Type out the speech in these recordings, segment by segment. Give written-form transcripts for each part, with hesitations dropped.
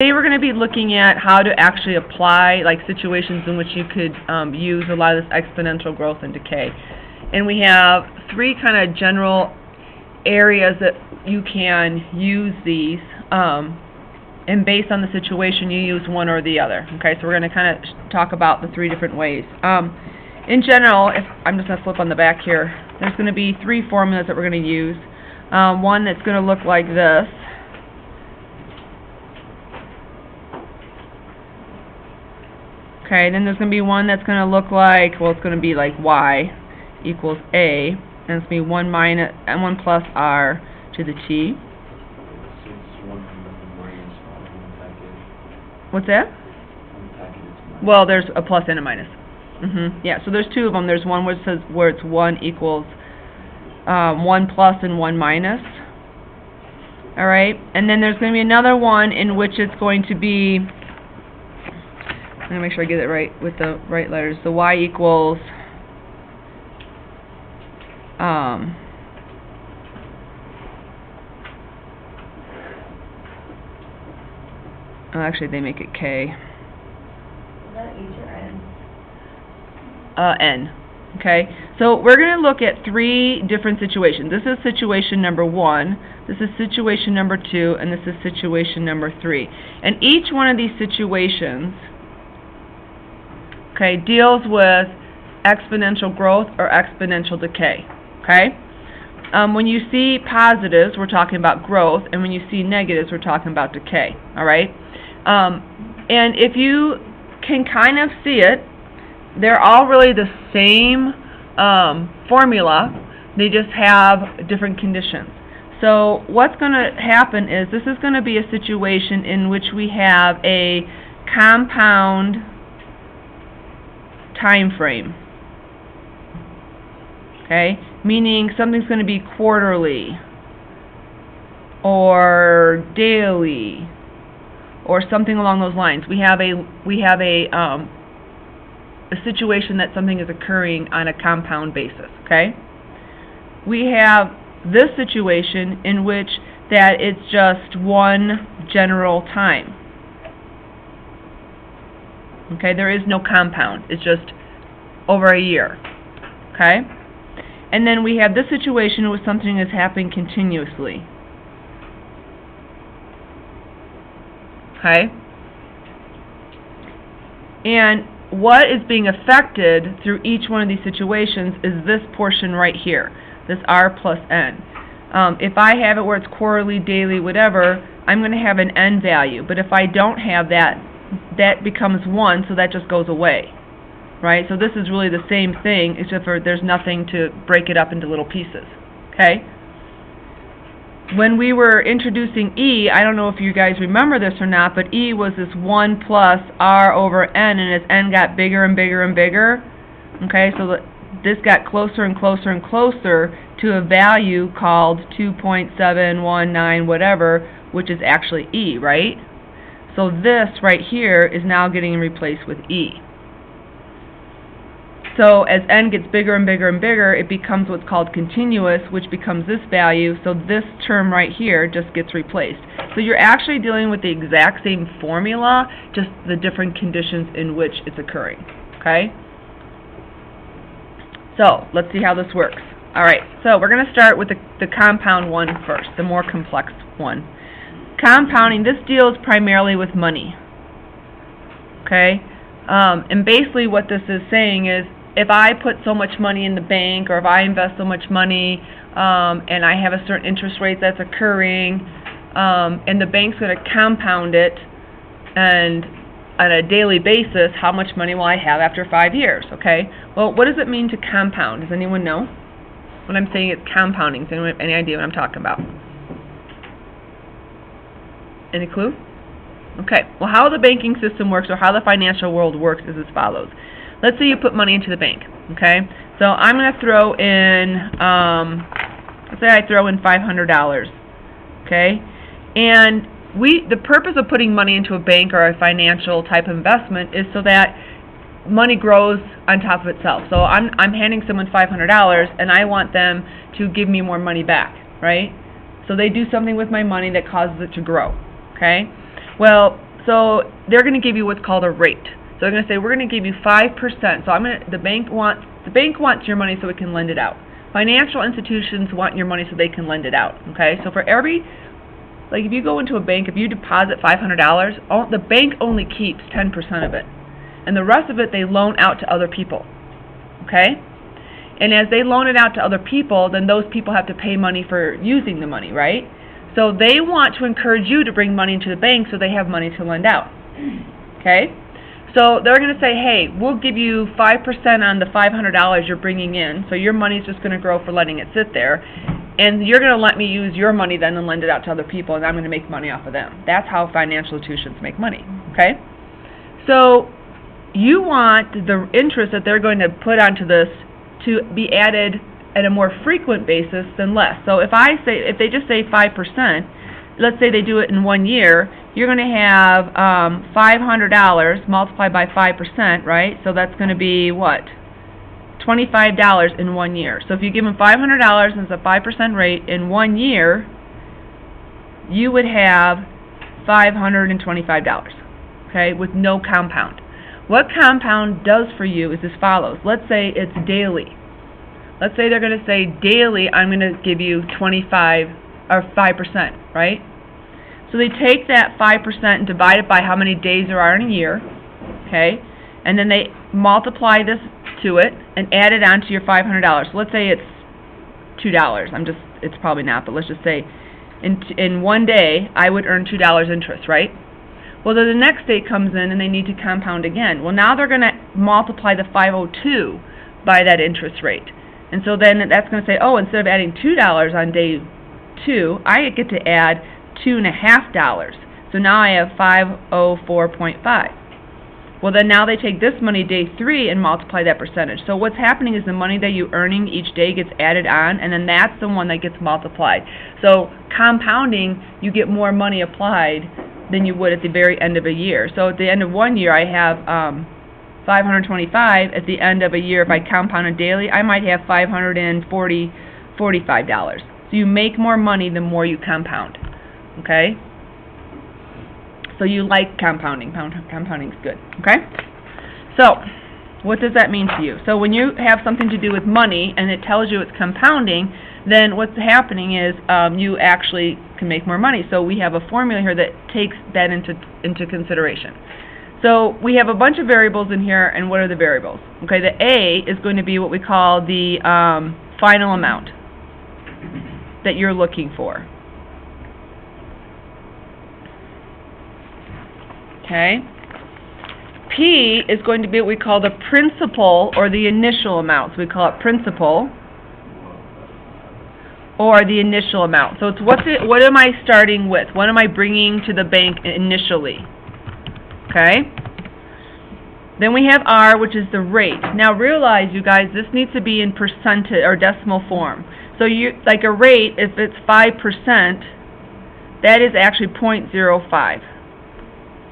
Today we're going to be looking at how to actually apply like situations in which you could use a lot of this exponential growth and decay. And we have three kind of general areas that you can use these, and based on the situation you use one or the other. Okay, so we're going to kind of talk about the three different ways. In general, if I'm just going to flip on the back here, there's going to be three formulas that we're going to use. One that's going to look like this. Okay, then there's going to be one that's going to look like, well, it's going to be like y equals a, and it's going to be 1 plus r to the t. What's that? Well, there's a plus and a minus. Yeah, so there's two of them. There's one where it says where it's 1 equals 1 plus and 1 minus. All right, and then there's going to be another one in which it's going to be, I'm going to make sure I get it right with the right letters. So y equals actually they make it k. Is that H or N? N. Okay, so we're going to look at three different situations. This is situation number 1, this is situation number 2, and this is situation number 3. And each one of these situations, okay, deals with exponential growth or exponential decay. Okay, when you see positives, we're talking about growth, and when you see negatives, we're talking about decay. All right, and if you can kind of see it, they're all really the same formula. They just have different conditions. So what's going to happen is this is going to be a situation in which we have a compound time frame. Okay, meaning something's going to be quarterly or daily or something along those lines. We have a situation that something is occurring on a compound basis. Okay, we have this situation in which that it's just one general time. Okay, there is no compound. It's just over a year. Okay, and then we have this situation where something is happening continuously. Okay, and what is being affected through each one of these situations is this portion right here, this r plus n. If I have it where it's quarterly, daily, whatever, I'm going to have an n value. But if I don't have that, that becomes 1, so that just goes away. Right? So this is really the same thing, except for there's nothing to break it up into little pieces. Okay? When we were introducing E, I don't know if you guys remember this or not, but E was this 1 plus r over n, and as n got bigger and bigger and bigger, okay, so this got closer and closer and closer to a value called 2.719 whatever, which is actually E, right? So this right here is now getting replaced with E. So as n gets bigger and bigger and bigger, it becomes what's called continuous, which becomes this value, so this term right here just gets replaced. So you're actually dealing with the exact same formula, just the different conditions in which it's occurring. Okay? So let's see how this works. Alright, so we're going to start with the compound one first, the more complex one. Compounding, this deals primarily with money. Okay? And basically what this is saying is, if I put so much money in the bank, or if I invest so much money, and I have a certain interest rate that's occurring, and the bank's going to compound it, and on a daily basis, how much money will I have after 5 years? Okay. Well, what does it mean to compound? Does anyone know? When I'm saying it's compounding, does anyone have any idea what I'm talking about? Any clue? Okay. Well, how the banking system works, or how the financial world works, is as follows. Let's say you put money into the bank, okay? So I'm going to throw in, let's say I throw in $500, okay? And the purpose of putting money into a bank or a financial type of investment is so that money grows on top of itself. So I'm handing someone $500, and I want them to give me more money back, right? So they do something with my money that causes it to grow, okay? Well, So they're going to give you what's called a rate. So they're going to say, we're going to give you 5%. So the bank wants your money so it can lend it out. Financial institutions want your money so they can lend it out. Okay? So for every, like if you go into a bank, if you deposit $500, the bank only keeps 10% of it. And the rest of it they loan out to other people. Okay? And as they loan it out to other people, then those people have to pay money for using the money, right? So they want to encourage you to bring money into the bank so they have money to lend out. Okay? So they're going to say, hey, we'll give you 5% on the $500 you're bringing in, so your money's just going to grow for letting it sit there, and you're going to let me use your money then and lend it out to other people, and I'm going to make money off of them. That's how financial institutions make money. Okay? So you want the interest that they're going to put onto this to be added at a more frequent basis than less. So if they just say 5%, let's say they do it in 1 year, you're going to have $500 multiplied by 5%, right? So that's going to be what? $25 in 1 year. So if you give them $500 and it's a 5% rate in 1 year, you would have $525, okay, with no compound. What compound does for you is as follows. Let's say it's daily. Let's say they're going to say daily I'm going to give you 25 or 5%, right? So they take that 5% and divide it by how many days there are in a year, okay? And then they multiply this to it and add it onto your $500. So let's say it's $2. It's probably not, but let's just say in 1 day I would earn $2 interest, right? Well, then the next day comes in and they need to compound again. Well, now they're going to multiply the 502 by that interest rate. And so then that's going to say, oh, instead of adding $2 on day 2, I get to add $2.50. So now I have 504.5. Well, then now they take this money day 3 and multiply that percentage. So what's happening is the money that you're earning each day gets added on, and then that's the one that gets multiplied. So compounding, you get more money applied than you would at the very end of a year. So at the end of 1 year, I have 525. At the end of a year, if I compound it daily, I might have $545. So you make more money the more you compound. Okay? So you like compounding. Compounding is good. Okay? So, what does that mean to you? So when you have something to do with money and it tells you it's compounding, then what's happening is you actually can make more money. So we have a formula here that takes that into consideration. So we have a bunch of variables in here, and what are the variables? Okay, the A is going to be what we call the final amount that you're looking for. Okay. P is going to be what we call the principal or the initial amount. So we call it principal or the initial amount. So it's what am I starting with? What am I bringing to the bank initially? Okay. Then we have R, which is the rate. Now realize, you guys, this needs to be in percentage or decimal form. So like a rate, if it's 5%, that is actually 0.05.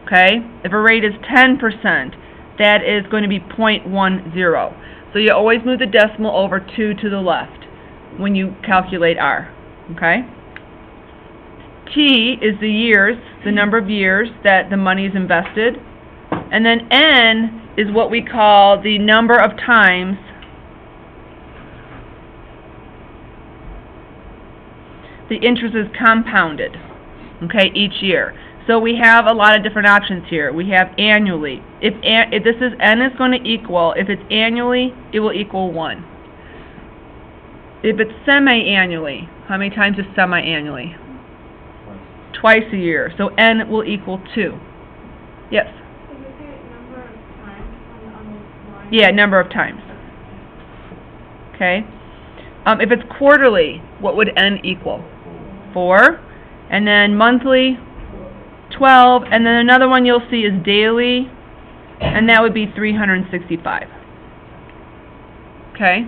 Okay? If a rate is 10%, that is going to be 0.10. So you always move the decimal over 2 to the left when you calculate R. Okay? T is the years, the number of years that the money is invested. And then N is what we call the number of times the interest is compounded, okay, each year. So we have a lot of different options here. We have annually. If this is N is going to equal, if it's annually, it will equal 1. If it's semi-annually, how many times is semi-annually? Twice a year. So N will equal 2. Yes? Does it say number of times on this line? Yeah, number of times. Okay. If it's quarterly, what would N equal? 4. And then monthly, 12. And then another one you'll see is daily, and that would be 365. Okay.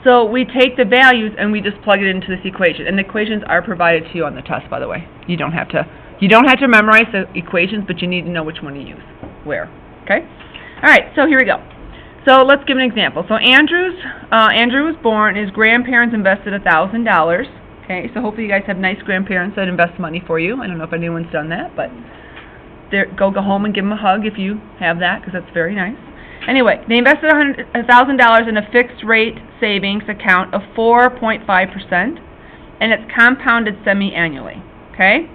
So we take the values and we just plug it into this equation. And the equations are provided to you on the test, by the way. You don't have to memorize the equations, but you need to know which one to use where. Okay? All right, so here we go. So let's give an example. So Andrew was born, his grandparents invested $1,000. Okay, so hopefully you guys have nice grandparents that invest money for you. I don't know if anyone's done that, but go home and give them a hug if you have that, because that's very nice. Anyway, they invested $1,000 in a fixed rate savings account of 4.5%, and it's compounded semi-annually. Okay?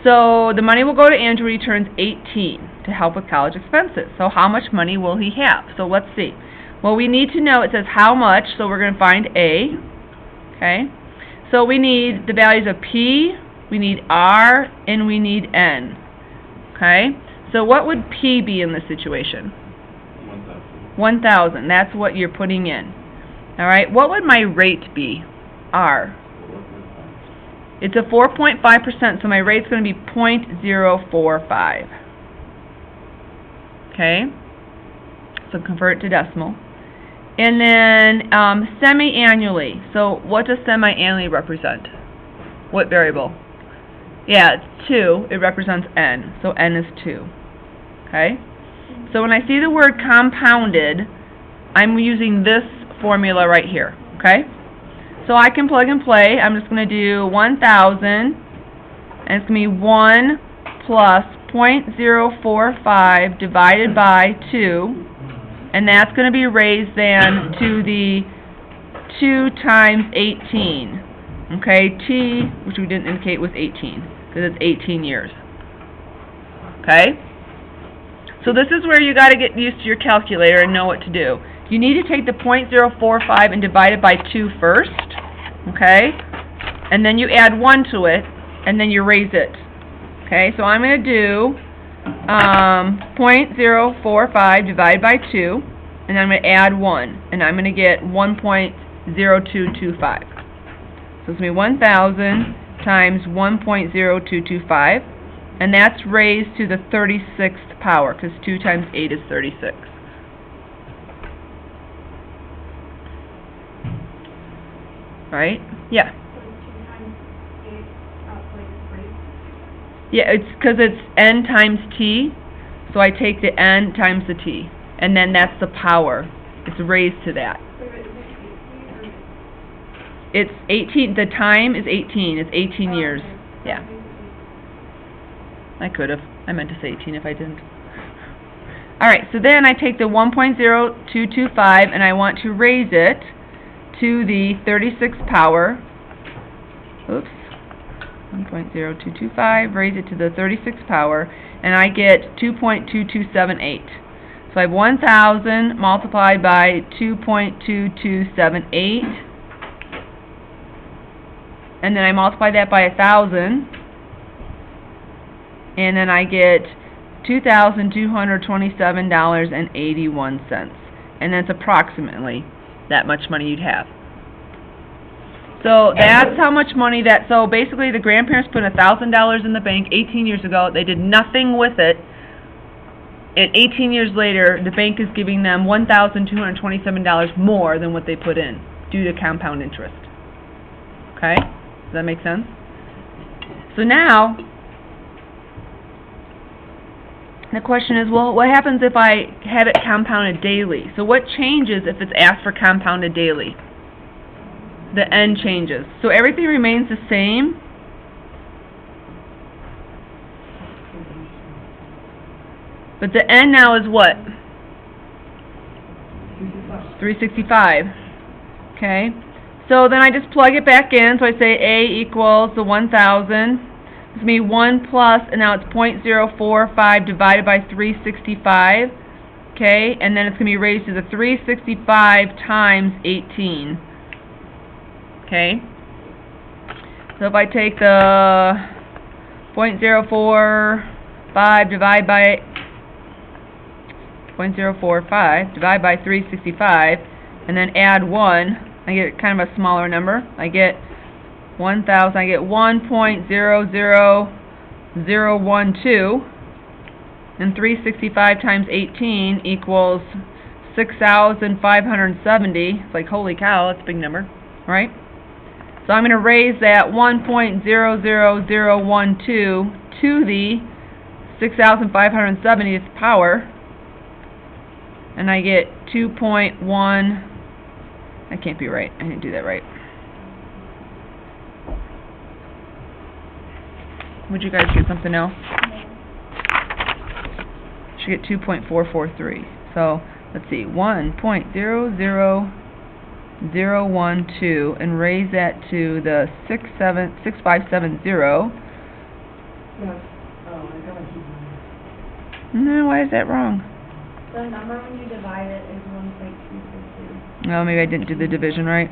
So the money will go to Andrew when he turns 18 to help with college expenses. So how much money will he have? So let's see. Well, we need to know, it says how much, so we're going to find A. Okay? So we need the values of P, we need R, and we need N. Okay? So what would P be in this situation? 1,000. That's what you're putting in. Alright, what would my rate be? R. It's a 4.5%, so my rate's going to be 0.045. Okay? So convert it to decimal. And then semi-annually. So what does semi-annually represent? What variable? Yeah, it's 2. It represents N. So N is 2. Okay? So when I see the word compounded, I'm using this formula right here. Okay? So I can plug and play. I'm just going to do 1,000, and it's going to be 1 plus 0.045 divided by 2, and that's going to be raised then to the 2 times 18. Okay, T, which we didn't indicate, was 18, because it's 18 years. Okay? So this is where you got to get used to your calculator and know what to do. You need to take the 0.045 and divide it by 2 first, okay? And then you add 1 to it, and then you raise it. Okay, so I'm going to do 0.045 divided by 2, and I'm going to add 1, and I'm going to get 1.0225. So it's going to be 1,000 times 1.0225, and that's raised to the 36th power, because 2 times 8 is 36. Right? Yeah. Yeah, it's because it's n times t, so I take the n times the t, and then that's the power. It's raised to that. It's 18, the time is 18, it's 18 years. Yeah. I could have. I meant to say 18 if I didn't. Alright, so then I take the 1.0225 and I want to raise it to the 36th power. Oops. 1.0225, raise it to the 36th power, and I get 2.2278. So I have 1,000 multiplied by 2.2278, and then I multiply that by 1,000, and then I get $2,227.81, and that's approximately that much money you'd have. So that's how much money so basically the grandparents put $1,000 in the bank 18 years ago. They did nothing with it. And 18 years later, the bank is giving them $1,227 more than what they put in due to compound interest. Okay? Does that make sense? So now, the question is, well, what happens if I have it compounded daily? So what changes if it's asked for compounded daily? The n changes. So everything remains the same. But the n now is what? 365. Okay. So then I just plug it back in. So I say A equals the 1,000. It's going to be 1 plus, and now it's 0.045 divided by 365. Okay. And then it's going to be raised to the 365 times 18. Okay, so if I take the 0.045 divide by 365 and then add 1, I get kind of a smaller number. I get 1,000. I get 1.00012, and 365 times 18 equals 6,570. It's like, holy cow, that's a big number, right? So I'm going to raise that 1.00012 to the 6,570th power, and I get 2.1. That can't be right. I didn't do that right. Would you guys get something else? Should get 2.443. So let's see, 1.00012 and raise that to the 6570. No, why is that wrong? The number when you divide it is 1.252. No, maybe I didn't do the division right.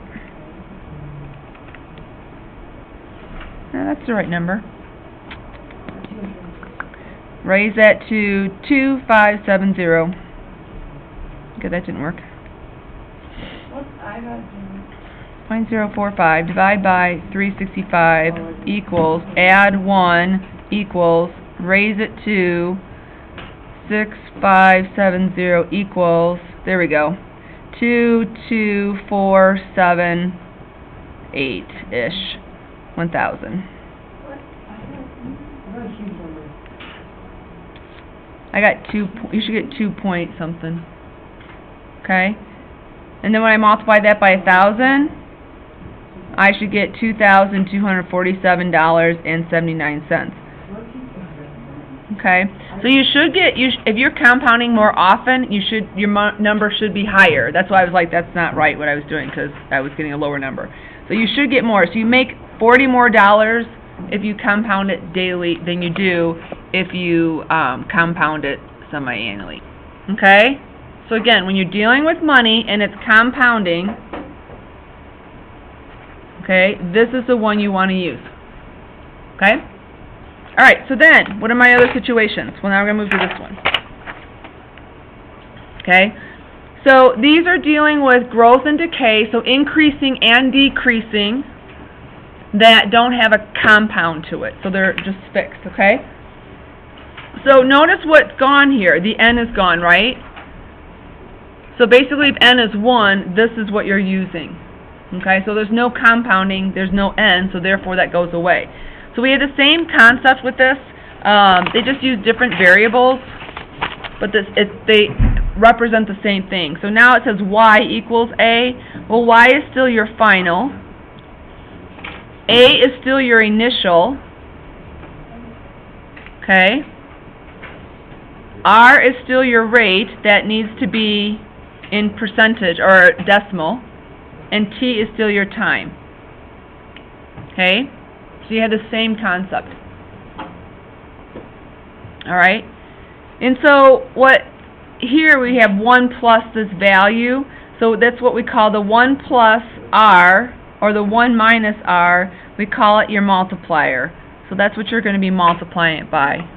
No, that's the right number. Raise that to 2570. Okay, that didn't work. What I got 0.045 divide by 365 equals, add 1 equals, raise it to 6570 equals, there we go, 22478-ish, 1000. I got you should get 2 point something. Okay? And then when I multiply that by 1,000, I should get $2,247.79. Okay? So you should get, if you're compounding more often, your number should be higher. That's why I was like, that's not right what I was doing, because I was getting a lower number. So you should get more. So you make $40 more if you compound it daily than you do if you compound it semi-annually. Okay? So again, when you're dealing with money and it's compounding, okay, this is the one you want to use. Okay? Alright, so then, what are my other situations? Well, now we're going to move to this one. Okay? So these are dealing with growth and decay, so increasing and decreasing, that don't have a compound to it. So they're just fixed, okay? So notice what's gone here. The n is gone, right? So basically if n is 1, this is what you're using. Okay, so there's no compounding, there's no n, so therefore that goes away. So we have the same concept with this. They just use different variables, but they represent the same thing. So now it says y equals a. Well, y is still your final. A is still your initial. Okay. R is still your rate. That needs to be in percentage or decimal. And T is still your time. Okay. So you have the same concept. Alright? And so here we have 1 plus this value. So that's what we call the 1 plus R, or the 1 minus R. We call it your multiplier. So that's what you're going to be multiplying it by.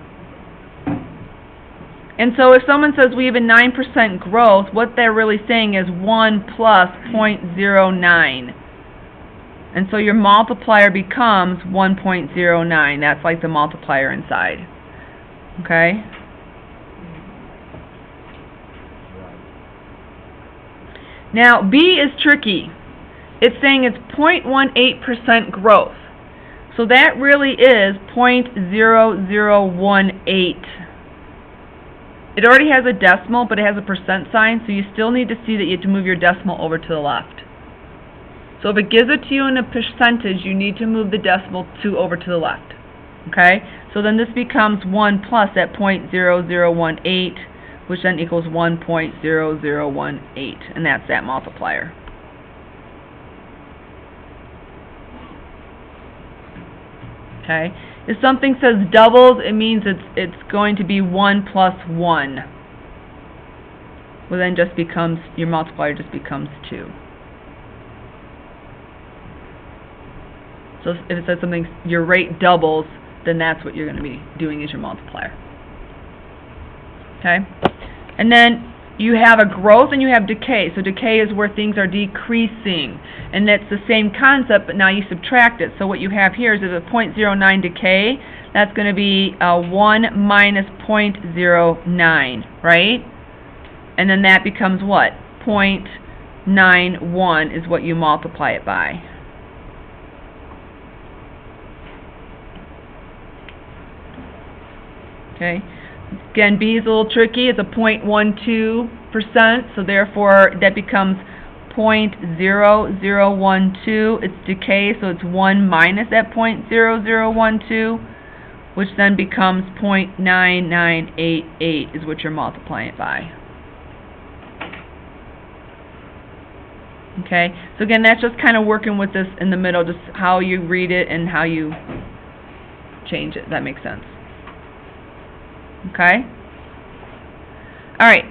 And so if someone says we have a 9% growth, what they're really saying is 1 plus 0.09. And so your multiplier becomes 1.09. That's like the multiplier inside. Okay? Now, B is tricky. It's saying it's 0.18% growth. So that really is 0.0018. It already has a decimal, but it has a percent sign, so you still need to see that you have to move your decimal over to the left. So if it gives it to you in a percentage, you need to move the decimal 2 over to the left. Okay? So then this becomes 1 plus that 0.0018, which then equals 1.0018, and that's that multiplier. Okay? If something says doubles, it means it's going to be 1 plus 1. Well, then just becomes, your multiplier just becomes 2. So if it says something, your rate doubles, then that's what you're going to be doing as your multiplier. Okay? And then you have a growth and you have decay. So decay is where things are decreasing. And that's the same concept, but now you subtract it. So what you have here is a 0.09 decay. That's going to be 1 minus 0.09, right? And then that becomes what? 0.91 is what you multiply it by. Okay. Again, B is a little tricky. It's a 0.12%, so therefore that becomes 0.0012. It's decay, so it's 1 minus that 0.0012, which then becomes 0.9988 is what you're multiplying it by. Okay, so again, that's just kind of working with this in the middle, just how you read it and how you change it. That makes sense. Okay? Alright,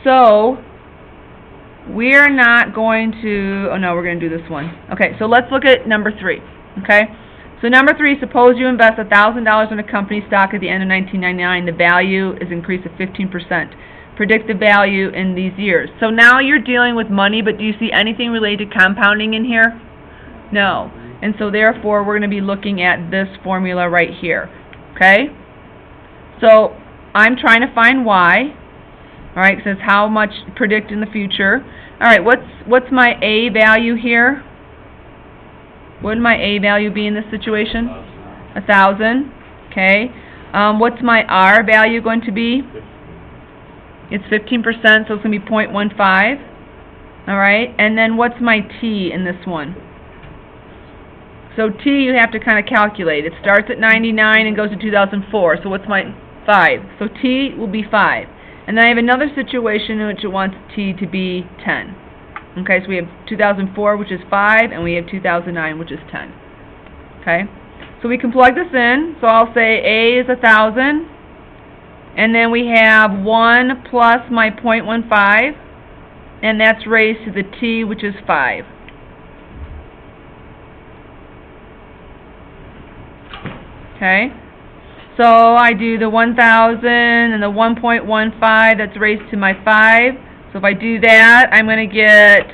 so we're not going to, oh no, we're going to do this one. Okay, so let's look at number 3. Okay? So number 3, suppose you invest $1,000 in a company stock at the end of 1999. The value is increased to 15%. Predict the value in these years. So now you're dealing with money, but do you see anything related to compounding in here? No. And so therefore, we're going to be looking at this formula right here. Okay? So I'm trying to find y. Alright, it says how much predict in the future. Alright, what's my A value here? What would my A value be in this situation? 1,000. Okay. What's my R value going to be? It's 15%, so it's going to be 0.15. Alright, and then what's my T in this one? So T you have to kind of calculate. It starts at 99 and goes to 2004. So what's my 5? So T will be 5. And then I have another situation in which it wants T to be 10. Okay, so we have 2004, which is 5, and we have 2009, which is 10. Okay, so we can plug this in. So I'll say A is 1,000, and then we have 1 plus my 0.15, and that's raised to the T, which is 5. Okay, so I do the 1,000 and the 1.15, that's raised to my 5. So if I do that, I'm going to get,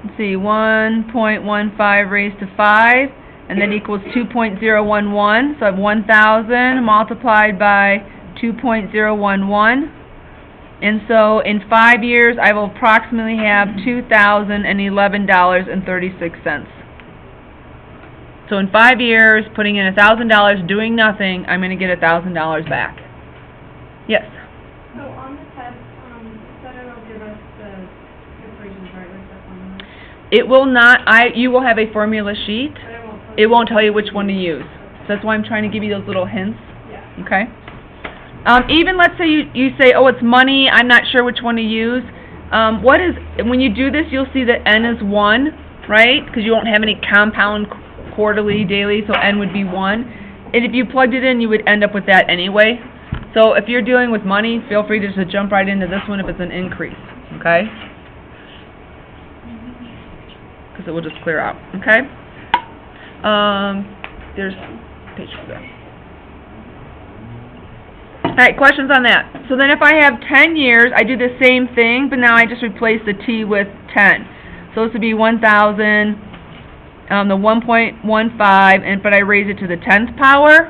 let's see, 1.15 raised to 5, and that equals 2.011. So I have 1,000 multiplied by 2.011. And so in 5 years, I will approximately have $2,011.36. So in 5 years, putting in $1,000, doing nothing, I'm going to get $1,000 back. Yes? So on the test, you said it'll give us the equations, right, with the formula? It will not. You will have a formula sheet. But It won't tell you which one to use. So that's why I'm trying to give you those little hints. Yeah. Okay? Even let's say you say, oh, it's money, I'm not sure which one to use. When you do this, you'll see that n is 1, right? Because you won't have any compound quarterly, daily, so n would be 1. And if you plugged it in, you would end up with that anyway. So if you're dealing with money, feel free to just jump right into this one if it's an increase, okay? Because it will just clear out, okay? There's page 4. Alright, questions on that? So then if I have 10 years, I do the same thing, but now I just replace the T with 10. So this would be 1,000, the 1.15, but I raise it to the 10th power.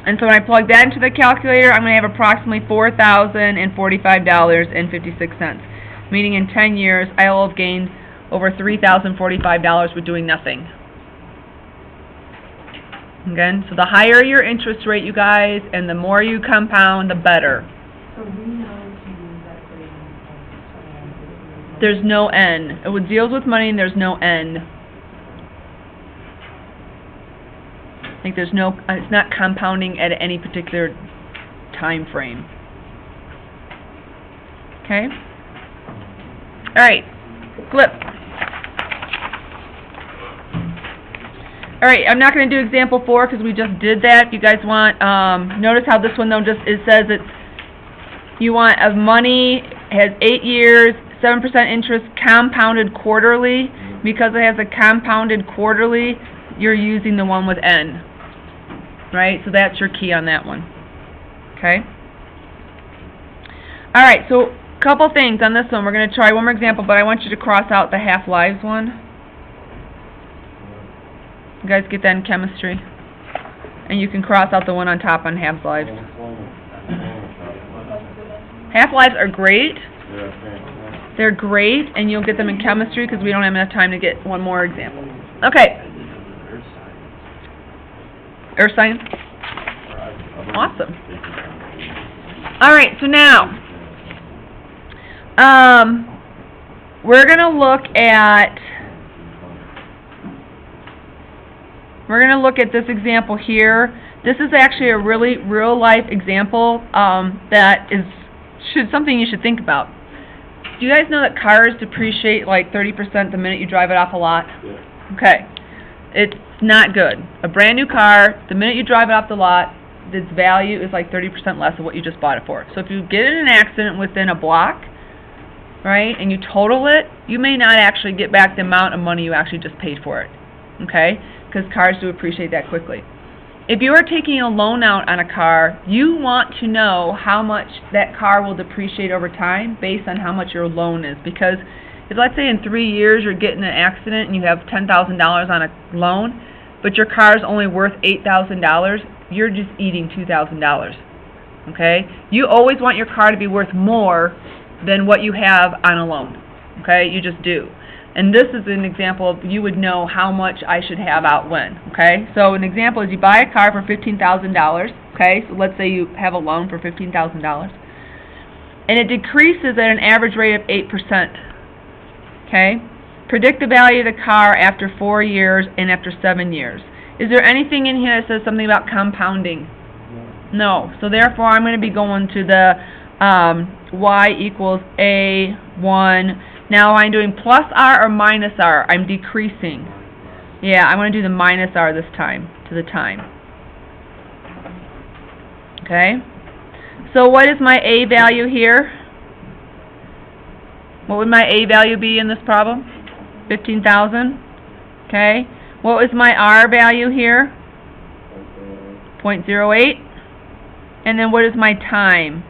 And so when I plug that into the calculator, I'm going to have approximately $4,045.56. Meaning in 10 years, I will have gained over $3,045 for doing nothing. Again, so the higher your interest rate, you guys, and the more you compound, the better. So we know to use that equation. There's no N. It deals with money and there's no N. Like there's no, it's not compounding at any particular time frame. Okay? Alright, flip. Alright, I'm not going to do example 4 because we just did that. If you guys want, notice how this one though it says it's, you want of money, has 8 years, 7% interest, compounded quarterly. Because it has a compounded quarterly, you're using the one with N. Right? So that's your key on that one. Okay? Alright, so a couple things on this one. We're going to try one more example, but I want you to cross out the half-lives one. You guys get that in chemistry? And you can cross out the one on top on half-lives. Half-lives are great. They're great, and you'll get them in chemistry because we don't have enough time to get one more example. Okay. Earth science? Awesome. Alright, so now, we're going to look at We're going to look at this example here. This is actually a really real-life example that is something you should think about. Do you guys know that cars depreciate like 30% the minute you drive it off a lot? Yeah. Okay. It's not good. A brand new car, the minute you drive it off the lot, its value is like 30% less of what you just bought it for. So if you get in an accident within a block, right, and you total it, you may not actually get back the amount of money you actually just paid for it. Okay? Because cars do appreciate that quickly. If you are taking a loan out on a car, you want to know how much that car will depreciate over time based on how much your loan is. Because if, let's say, in 3 years you're getting in an accident and you have $10,000 on a loan, but your car is only worth $8,000, you're just eating $2,000. Okay? You always want your car to be worth more than what you have on a loan. Okay? You just do. And this is an example of you would know how much I should have out when. Okay? So an example is you buy a car for $15,000. Okay? So let's say you have a loan for $15,000. And it decreases at an average rate of 8%. Okay? Predict the value of the car after 4 years and after 7 years. Is there anything in here that says something about compounding? No. So therefore I'm going to be going to the y equals A1. Now I'm doing plus r or minus r. I'm decreasing. Yeah, I'm going to do the minus r this time, to the time. Okay? So what is my A value here? What would my A value be in this problem? 15,000. Okay? What was my R value here? 0.08. And then what is my time?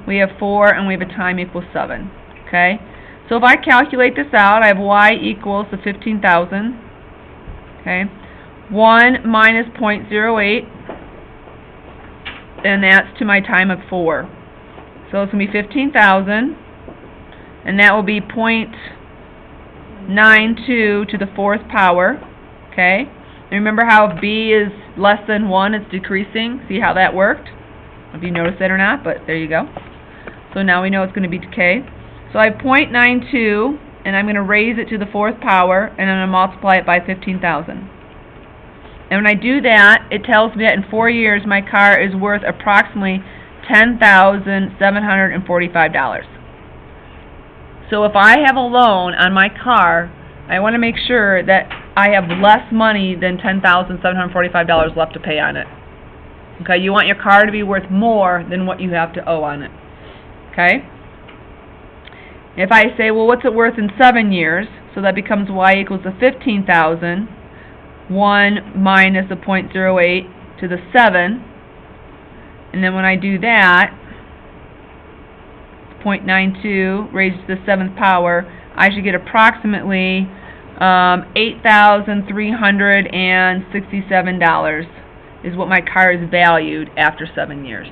We have 4 and we have a time equals 7. Okay? So if I calculate this out, I have y equals the 15,000. Okay? 1 minus 0.08. And that's to my time of 4. So it's going to be 15,000. And that will be 0.92 to the 4th power. Okay? And remember how if b is less than 1, it's decreasing. See how that worked? If you noticed that or not, but there you go. So now we know it's going to be decay. So I have 0.92, and I'm going to raise it to the 4th power, and I'm going to multiply it by 15,000. And when I do that, it tells me that in 4 years my car is worth approximately $10,745. So if I have a loan on my car, I want to make sure that I have less money than $10,745 left to pay on it. Okay, you want your car to be worth more than what you have to owe on it. Okay? If I say, well, what's it worth in 7 years? So that becomes y equals the 15,000, 1 minus the 0.08 to the 7. And then when I do that, 0.92 raised to the 7th power, I should get approximately $8,367 is what my car is valued after 7 years.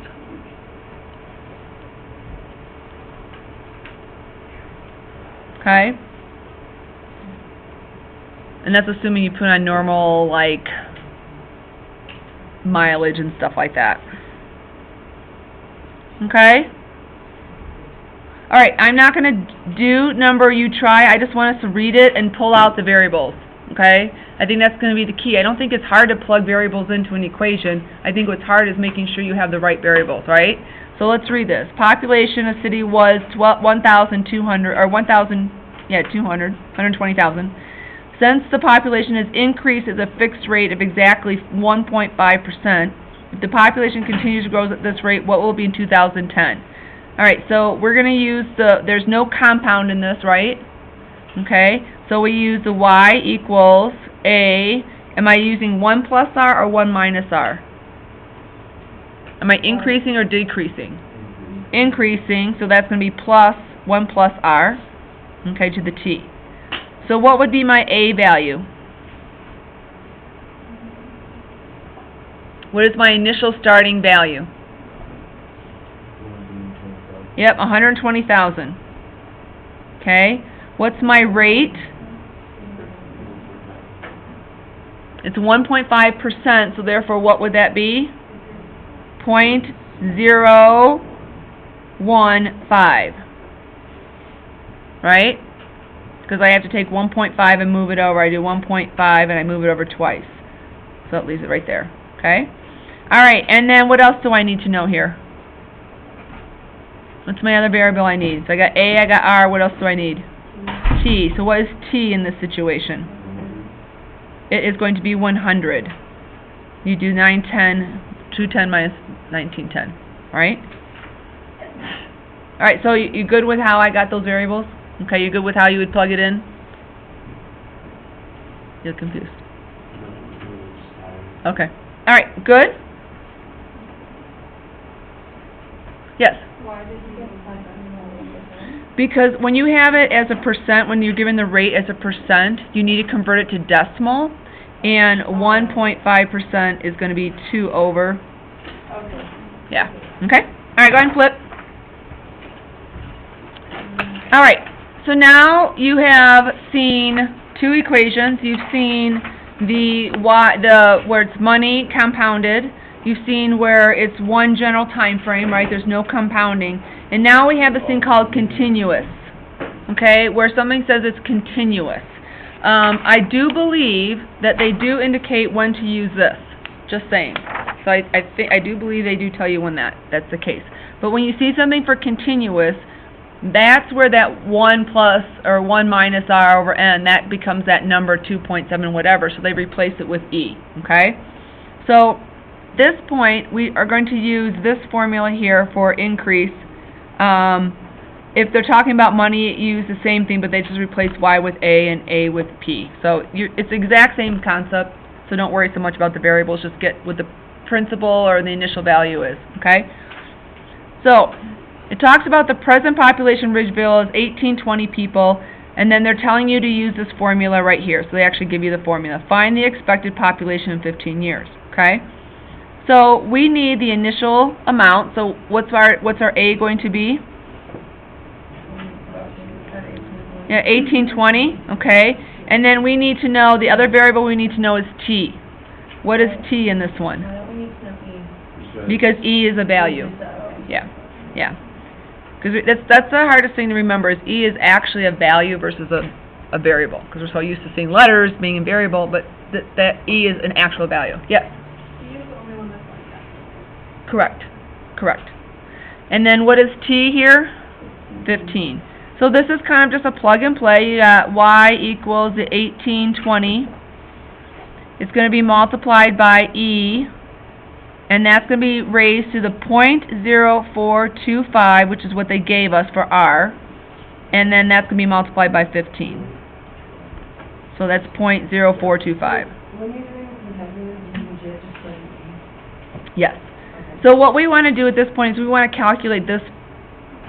Okay? And that's assuming you put on normal, like, mileage and stuff like that. Okay? Alright, I'm not going to do number you try. I just want us to read it and pull out the variables. Okay? I think that's going to be the key. I don't think it's hard to plug variables into an equation. I think what's hard is making sure you have the right variables, right? So let's read this. Population of the city was 120,000. Since the population has increased at a fixed rate of exactly 1.5%, if the population continues to grow at this rate, what will it be in 2010? Alright, so we're going to use there's no compound in this, right? Okay, so we use the y equals a, am I using 1 plus r or 1 minus r? Am I increasing or decreasing? Increasing, so that's going to be plus 1 plus r, okay, to the t. So what would be my a value? What is my initial starting value? Yep, 120,000. Okay, what's my rate? It's 1.5%, so therefore what would that be? 0.015. Right? Because I have to take 1.5 and move it over. I do 1.5 and I move it over twice. So it leaves it right there. Okay? Alright, and then what else do I need to know here? What's my other variable I need? So I got A, I got R, what else do I need? T. So what is T in this situation? It is going to be 100. You do 910, 210 minus 1910. Alright? Alright, so you good with how I got those variables? Okay, you good with how you would plug it in? You're confused. Okay. Alright, good? Yes? Why did you get like that? Because when you have it as a percent, when you're given the rate as a percent, you need to convert it to decimal, and 1.5% is going to be 2 over. Okay. Yeah. Okay? Alright, go ahead and flip. Alright, so now you have seen two equations. You've seen where it's money compounded. You've seen where it's one general time frame, right? There's no compounding. And now we have this thing called continuous, okay, where something says it's continuous. I do believe that they do indicate when to use this, just saying. So I do believe they do tell you when that's the case. But when you see something for continuous, that's where that 1 plus or 1 minus r over n, that becomes that number 2.7 whatever, so they replace it with e, okay? So this point, we are going to use this formula here for increase. If they're talking about money, you use the same thing, but they just replace y with a and a with p. So it's the exact same concept, so don't worry so much about the variables, just get what the principal or the initial value is, okay? So it talks about the present population of Ridgeville is 1820 people, and then they're telling you to use this formula right here. So they actually give you the formula. Find the expected population in 15 years, okay? So we need the initial amount. So what's our A going to be? Yeah, 1820, okay? And then we need to know, the other variable we need to know is T. What is T in this one? Because E is a value. Yeah, yeah. Because that's the hardest thing to remember, is E is actually a value versus a variable. Because we're so used to seeing letters being a variable, but that E is an actual value. Yes? E is the only one that's like that. Correct. Correct. And then what is T here? 15. So this is kind of just a plug and play. You got y equals the 1820. It's going to be multiplied by E, and that's going to be raised to the 0.0425, which is what they gave us for R, and then that's going to be multiplied by 15. So that's 0.0425. When you're doing competitors, you just plug E. Yes. Okay. So what we want to do at this point is we want to calculate this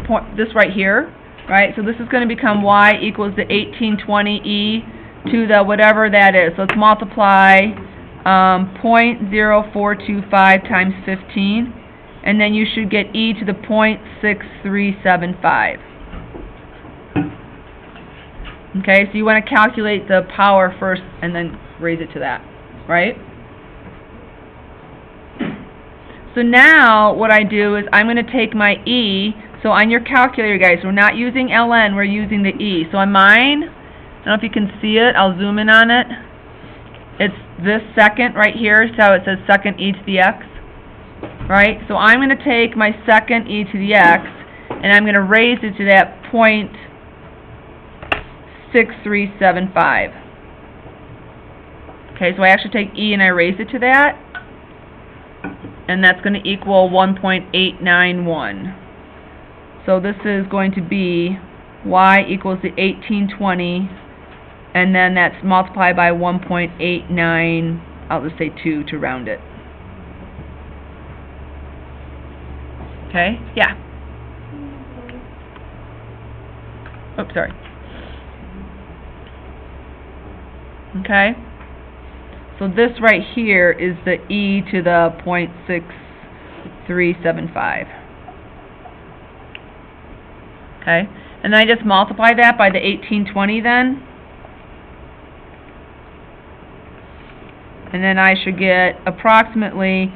point, this right here, right? So this is going to become y equals the 1820e to the whatever that is. So let's multiply 0.0425 times 15, and then you should get e to the 0.6375. Okay, so you want to calculate the power first and then raise it to that, right? So now what I do is I'm going to take my e. So on your calculator, guys, we're not using ln, we're using the e. So on mine, I don't know if you can see it, I'll zoom in on it. It's this second right here, so it says second e to the x, right? So I'm going to take my second e to the x, and I'm going to raise it to that 0.6375. Okay, so I actually take e and I raise it to that, and that's going to equal 1.891. So this is going to be y equals the 1820, and then that's multiplied by 1.89, I'll just say 2 to round it. Okay, yeah. Oops, sorry. Okay. So this right here is the e to the 0.6375. Okay, and then I just multiply that by the 1820 then, and then I should get approximately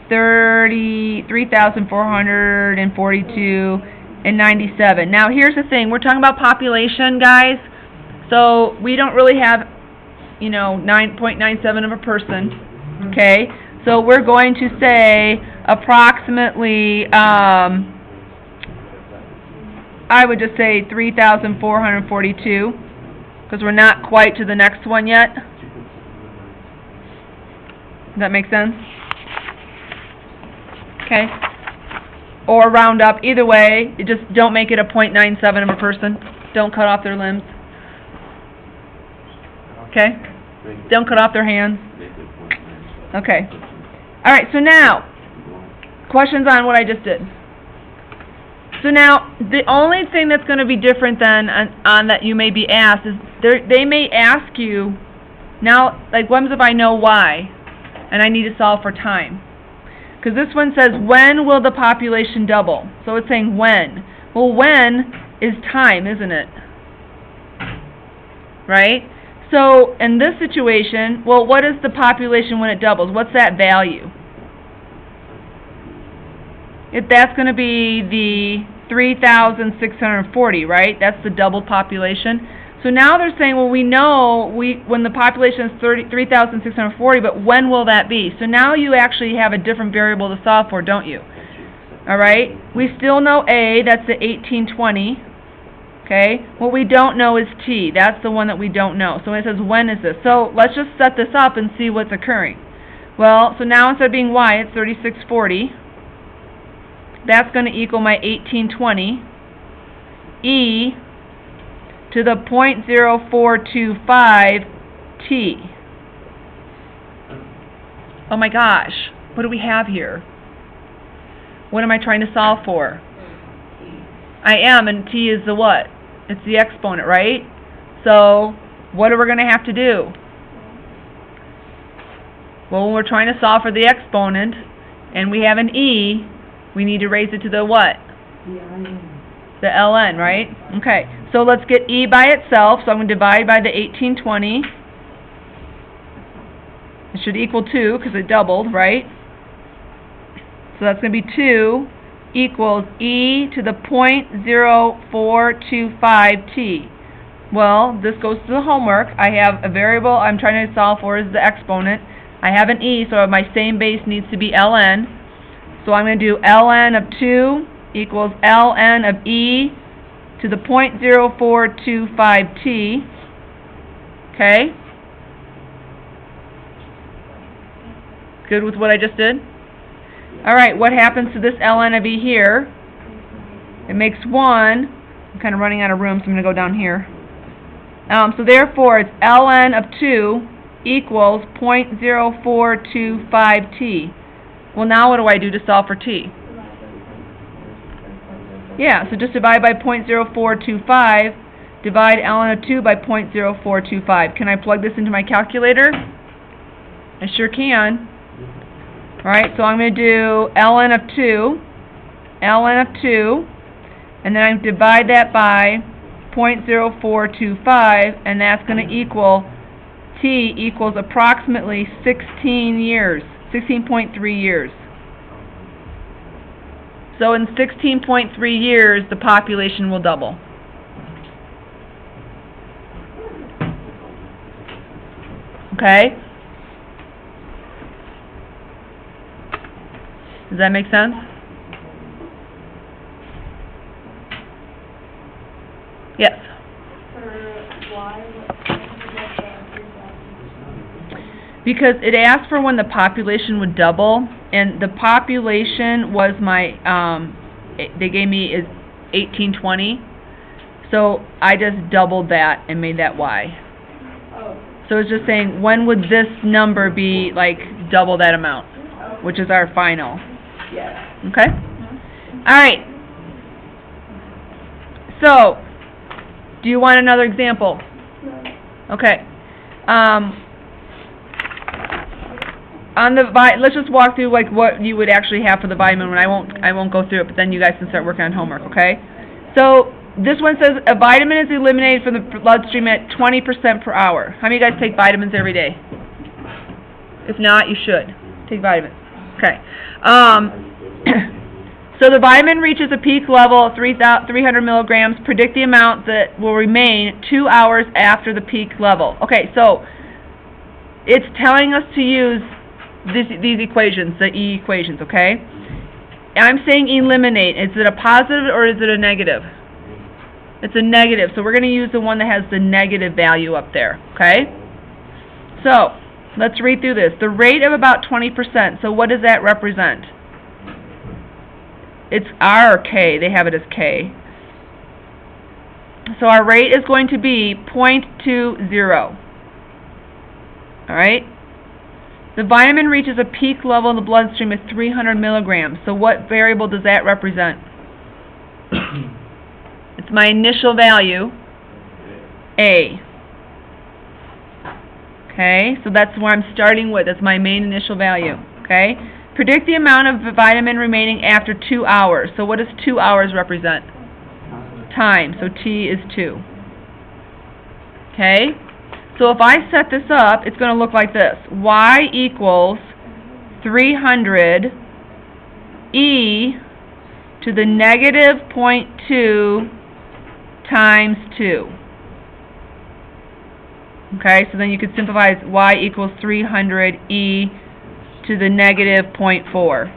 3,442.97. Now here's the thing, we're talking about population, guys, so we don't really have, you know, 9.97 of a person, Okay, so we're going to say approximately, I would just say 3,442, because we're not quite to the next one yet. Does that make sense? Okay. Or round up. Either way, you just don't make it a .97 of a person. Don't cut off their limbs. Okay? Don't cut off their hands. Okay. All right, so now, questions on what I just did. So now, the only thing that's going to be different then on that you may be asked is they may ask you, now, like, what if I know why, and I need to solve for time? Because this one says, when will the population double? So it's saying when. Well, when is time, isn't it? Right? So, in this situation, well, what is the population when it doubles? What's that value? That's going to be the 3,640, right? That's the double population. So now they're saying, well, we know when the population is 3,640, but when will that be? So now you actually have a different variable to solve for, don't you? All right? We still know A, that's the 1820. Okay? What we don't know is T. That's the one that we don't know. So it says, when is this? So let's just set this up and see what's occurring. Well, so now instead of being Y, it's 3640. That's going to equal my 1820. E to the 0.0425 T. Oh my gosh, what do we have here? What am I trying to solve for? I am, and T is the what? It's the exponent, right? So, what are we going to have to do? Well, when we're trying to solve for the exponent, and we have an E, we need to raise it to the what? The ln, right? Okay, so let's get E by itself. So I'm going to divide by the 1820. It should equal 2 because it doubled, right? So that's going to be 2 equals E to the 0.0425 T. Well, this goes to the homework. I have a variable I'm trying to solve for is the exponent. I have an E, so my same base needs to be ln. So I'm going to do ln of 2 equals ln of E to the 0.0425 T. Okay? Good with what I just did? Alright, what happens to this ln of E here? It makes 1. I'm kind of running out of room, so I'm going to go down here. So therefore, it's ln of 2 equals 0.0425 T. Well, now what do I do to solve for T? Yeah, so just divide by 0.0425, divide ln of 2 by 0.0425. Can I plug this into my calculator? I sure can. Alright, so I'm going to do ln of 2, and then I divide that by 0.0425, and that's going to equal, T equals approximately 16 years, 16.3 years. So in 16.3 years, the population will double. Okay? Does that make sense? Yes. Because it asked for when the population would double, and the population was my, they gave me is 1820, so I just doubled that and made that Y. So it's just saying, when would this number be, like, double that amount, which is our final. Okay? Alright. So, do you want another example? Okay. On the let's just walk through like what you would actually have for the vitamin one. I won't go through it, but then you guys can start working on homework, okay? So this one says a vitamin is eliminated from the bloodstream at 20% per hour. How many of you guys take vitamins every day? If not, you should take vitamins. Okay. So the vitamin reaches a peak level of 300 milligrams. Predict the amount that will remain 2 hours after the peak level. Okay, so it's telling us to use these equations, the E equations, okay? I'm saying eliminate. Is it a positive or is it a negative? It's a negative, so we're going to use the one that has the negative value up there, okay? So, let's read through this. The rate of about 20%, so what does that represent? It's R or K, they have it as K. So our rate is going to be 0.20. Alright? The vitamin reaches a peak level in the bloodstream of 300 milligrams. So what variable does that represent? It's my initial value, A. Okay, so that's where I'm starting with. That's my main initial value. Okay? Predict the amount of vitamin remaining after 2 hours. So what does 2 hours represent? Time. So T is 2. Okay? So if I set this up, it's going to look like this. Y equals 300 E to the negative 0.2 times 2. Okay, so then you could simplify as Y equals 300 E to the negative 0.4.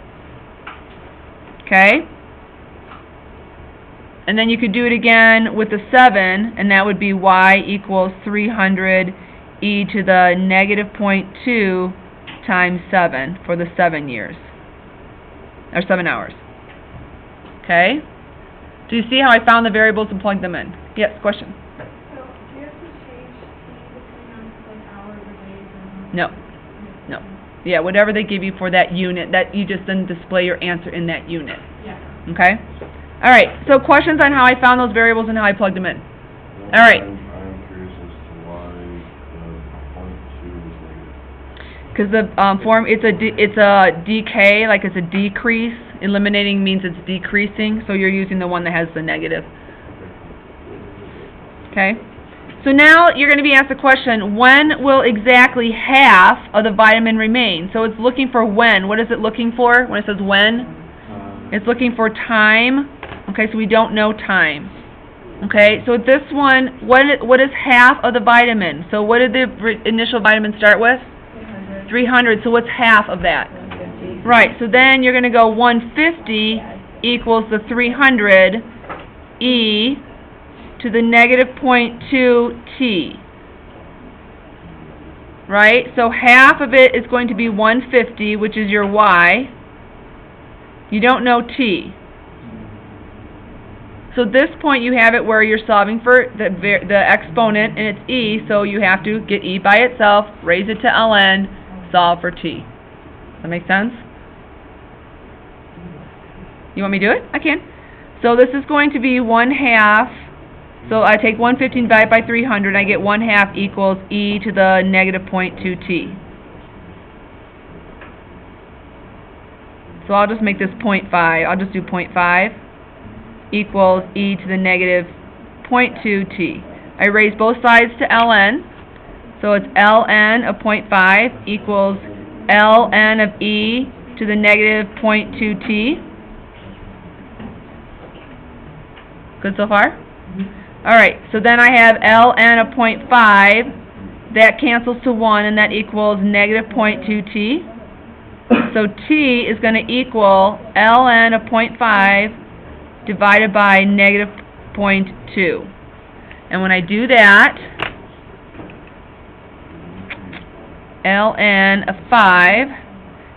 Okay? And then you could do it again with the 7, and that would be Y equals 300 E to the negative 0.2 times 7 for the 7 years. Or 7 hours. Okay? Do you see how I found the variables and plugged them in? Yes, question? So, do you have to change T between them to like hours or days or No. No. Yeah, whatever they give you for that unit, that you just then display your answer in that unit. Yeah. Okay? Alright, so questions on how I found those variables and how I plugged them in. Alright. I'm curious as to why the 0.2 is negative. Because the form, it's a decay, like it's a decrease. Eliminating means it's decreasing, so you're using the one that has the negative. Okay? So now you're going to be asked the question, when will exactly half of the vitamin remain? So it's looking for when. What is it looking for when it says when? It's looking for time. Okay, so we don't know time. Okay, so this one, what is half of the vitamin? So what did the initial vitamin start with? 300. So what's half of that? 150. Right, so then you're going to go 150 equals the 300 E to the negative 0.2 T. Right, so half of it is going to be 150, which is your Y. You don't know T. So at this point you have it where you're solving for the exponent and it's E, so you have to get E by itself, raise it to ln, solve for T. Does that make sense? You want me to do it? I can. So this is going to be 1/2. So I take 150 and divide by 300, and I get 1/2 equals E to the negative 0.2 T. So I'll just make this 0.5. I'll just do 0.5 equals E to the negative 0.2 T. I raise both sides to ln. So it's ln of 0.5 equals ln of E to the negative 0.2 T. Good so far? Alright, so then I have ln of 0.5. That cancels to 1, and that equals negative 0.2 T. So T is going to equal ln of 0.5 divided by negative 0.2. And when I do that, ln of 5,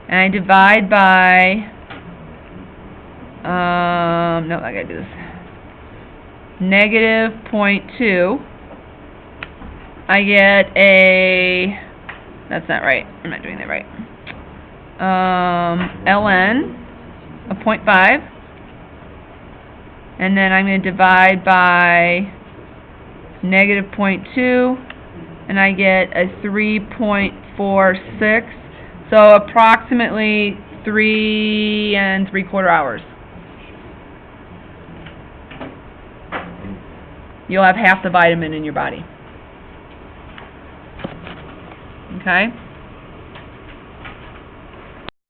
and I divide by, no, I gotta do this, negative 0.2, I get a, that's not right, I'm not doing that right, ln of 0.5, and then I'm going to divide by negative 0.2, and I get a 3.46, so approximately 3 3/4 hours. You'll have half the vitamin in your body. Okay?